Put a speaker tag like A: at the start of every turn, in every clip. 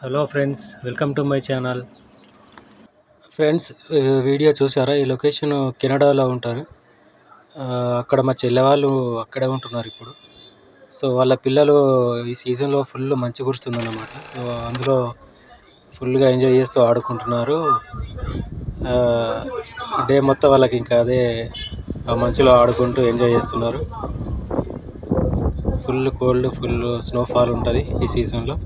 A: Hello friends, welcome to my channel. Friends, video చూసారా? ఈ location కెనడాలో ఉంటారు. అక్కడ మా చెల్లె వాళ్ళు అక్కడే ఉంటున్నారు ఇప్పుడు. సో వాళ్ళ పిల్లలు ఈ సీజన్లో ఫుల్ మంచు కురుస్తుందన్నమాట. సో అందులో ఫుల్గా ఎంజాయ్ చేస్తూ ఆడుకుంటున్నారు. డే మొత్తం వాళ్ళకి ఇంకా అదే ఆ మంచులో ఆడుకుంటూ ఎంజాయ్ చేస్తున్నారు. ఫుల్ కోల్డ్, ఫుల్ స్నోఫాల్ ఉంటుంది ఈ సీజన్లో.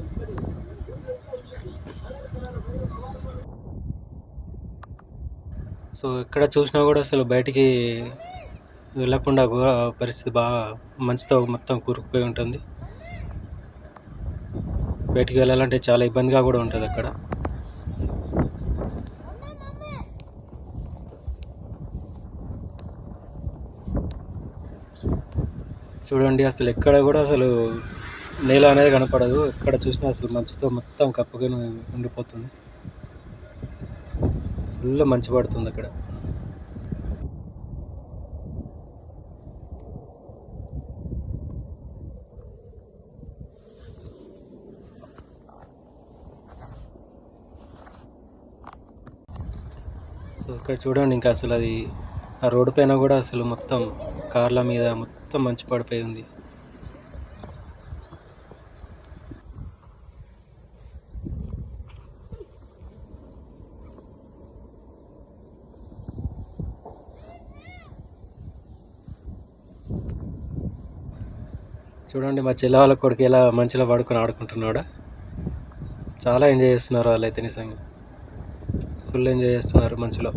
A: సో ఎక్కడ చూసినా కూడా అసలు బయటికి వెళ్ళకుండా పరిస్థితి బాగా మంచుతో మొత్తం కూరుకుపోయి ఉంటుంది. బయటికి వెళ్ళాలంటే చాలా ఇబ్బందిగా కూడా ఉంటుంది అక్కడ. చూడండి, అసలు ఎక్కడ కూడా అసలు నేల అనేది కనపడదు. ఎక్కడ చూసినా అసలు మంచుతో మొత్తం కప్పుకొని ఉండిపోతుంది. ఫుల్ మంచు పడుతుంది అక్కడ. సో ఇక్కడ చూడండి, ఇంకా అసలు అది ఆ రోడ్డు పైన కూడా అసలు మొత్తం కార్ల మీద మొత్తం మంచు పడిపోయి ఉంది. చూడండి, మా చెల్లె వాళ్ళ కొడుకు ఎలా మంచులో పడుకొని ఆడుకుంటున్నాడు. చాలా ఎంజాయ్ చేస్తున్నారు వాళ్ళైతే, నిజంగా ఫుల్ ఎంజాయ్ చేస్తున్నారు మంచులో.